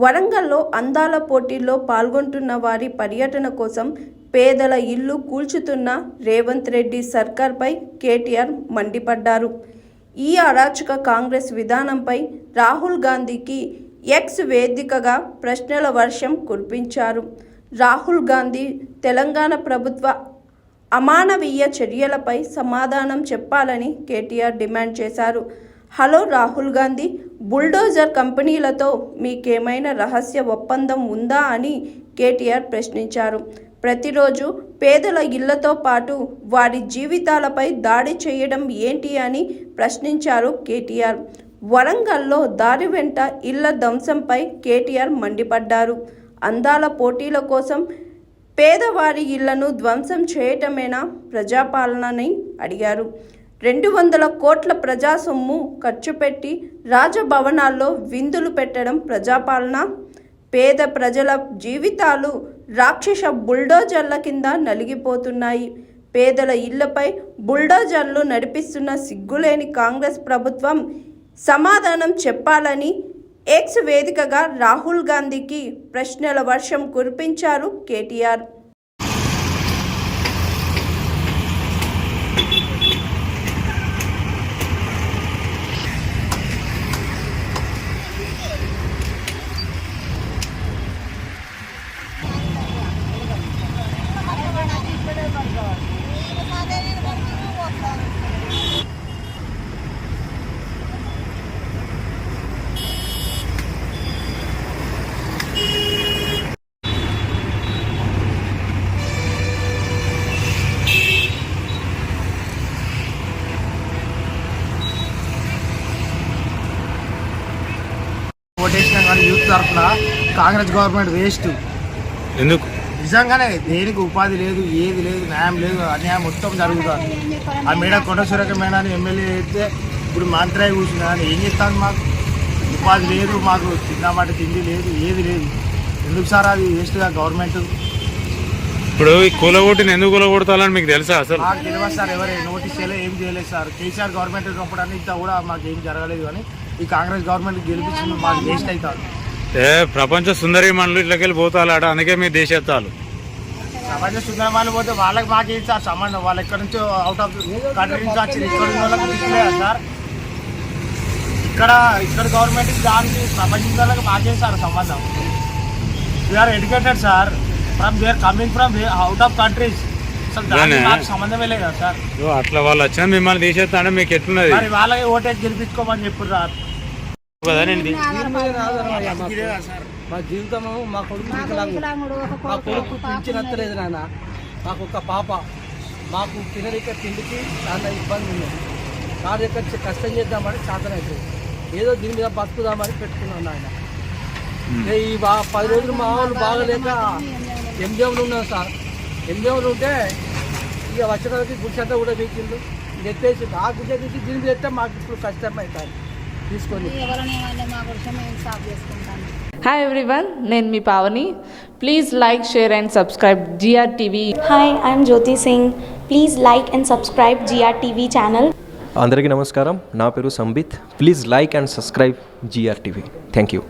వరంగల్లో అందాల పోటీల్లో పాల్గొంటున్న వారి పర్యటన కోసం పేదల ఇల్లు కూల్చుతున్న రేవంత్ రెడ్డి సర్కార్పై కేటీఆర్ మండిపడ్డారు. ఈ అరాచక కాంగ్రెస్ విధానంపై రాహుల్ గాంధీకి ఎక్స్ వేదికగా ప్రశ్నల వర్షం కురిపించారు. రాహుల్ గాంధీ తెలంగాణ ప్రభుత్వ అమానవీయ చర్యలపై సమాధానం చెప్పాలని కేటీఆర్ డిమాండ్ చేశారు. హలో రాహుల్ గాంధీ, బుల్డోజర్ కంపెనీలతో మీకేమైనా రహస్య ఒప్పందం ఉందా అని కేటీఆర్ ప్రశ్నించారు. ప్రతిరోజు పేదల ఇళ్లతో పాటు వారి జీవితాలపై దాడి చేయడం ఏంటి అని ప్రశ్నించారు కేటీఆర్. వరంగల్లో దారి వెంట ఇళ్ల ధ్వంసంపై కేటీఆర్ మండిపడ్డారు. అందాల పోటీల కోసం పేదవారి ఇళ్లను ధ్వంసం చేయటమేనా ప్రజాపాలనని అడిగారు. 200 కోట్ల ప్రజా సొమ్ము ఖర్చు పెట్టి రాజభవనాల్లో విందులు పెట్టడం ప్రజాపాలన? పేద ప్రజల జీవితాలు రాక్షస బుల్డోజర్ల కింద నలిగిపోతున్నాయి. పేదల ఇళ్లపై బుల్డోజర్లు నడిపిస్తున్న సిగ్గులేని కాంగ్రెస్ ప్రభుత్వం సమాధానం చెప్పాలని ఎక్స్ వేదికగా రాహుల్ గాంధీకి ప్రశ్నల వర్షం కురిపించారు కేటీఆర్. ఓటేసినా కానీ యూత్ తరఫున కాంగ్రెస్ గవర్నమెంట్ వేస్ట్. ఎందుకు? నిజంగానే దేనికి ఉపాధి లేదు, ఏది లేదు, న్యాయం లేదు, అన్యాయం మొత్తం జరుగుతుంది. ఆ మేడ కొండ సురేఖ మేడాన్ని ఎమ్మెల్యే అయితే ఇప్పుడు మంత్రి అయి కూర్చున్నా కానీ ఏం చేస్తాను? మాకు ఉపాధి లేదు, మాకు తిన్నమాట తిండి లేదు, ఏది లేదు. ఎందుకు సార్ అది వేస్ట్గా గవర్నమెంట్? ఇప్పుడు ఈ కూలగొట్టిన ఎందుకు కూలగొడతాలని మీకు తెలుసా? అసలు మాకు తెలియదు సార్, ఎవరు నోటీస్ చేయలేదు, ఏం చేయలేదు సార్. కేసీఆర్ గవర్నమెంట్ ఉన్నప్పుడు ఇంత కూడా మాకు ఏం జరగలేదు. కానీ ఈ కాంగ్రెస్ గవర్నమెంట్ గెలిపించింది మాకు వేస్ట్ అవుతారు. ప్రపంచ సుందరి మనలు ఇట్లకి వెళ్ళి పోతాలాడ, అందుకే మీ దేశెత్తాలు ప్రపంచ సుందరమాలు పోతే వాళ్ళకి మాకేం సార్ సంబంధం? వాళ్ళు ఎక్కడి నుంచో అవుట్ ఆఫ్ కంట్రీ నుంచి వచ్చి ఇక్కడ ఉన్న వాళ్ళకి తీసుకులేదా సార్? ఇక్కడ గవర్నమెంట్ దానికి ప్రపంచ వాళ్ళకి మాకేం సార్ సంబంధం? We are educated sir, from they are coming from out of countries. మాకు సంబంధమే లేదు కదా సార్. అట్లా వాళ్ళు వచ్చినా మిమ్మల్ని తీసేస్తా మీకు ఎట్లున్నది? మరి వాళ్ళకి ఓటేసి గెలిపించుకోమని చెప్పారు సార్. మా జీవితము మా కొడుకు మా కొడుకు పింఛనత్తలేదు నాన్న. మాకు ఒక పాప, మాకు తినరిక తిండికి చాలా ఇబ్బంది ఉంది. కాదు ఎక్కడ కష్టం చేద్దామని సాధన అవుతుంది. ఏదో దీని మీద బతుకుదామని పెట్టుకున్నాను ఆయన. ఈ 10 రోజులు మా వాళ్ళు బాగలేక ఎంజేవులు ఉన్నాం సార్. ఎంజేవులు ఉంటే ఇక వచ్చడానికి గుడిసంతా కూడా వీకిండు ఎత్తేసి ఆ గుడ్డ తీసి దీని మీద ఎత్తే మాకు ఇప్పుడు కష్టం అవుతాయి తీసుకొని. హాయ్ ఎవ్రీవన్, నేను మీ Pavani. Please like, share and subscribe GRTV. Hi, I'm Jyoti Singh. Please like and subscribe GRTV channel. అందరికీ నమస్కారం, నా పేరు Sambit. Please like and subscribe GRTV. Thank you.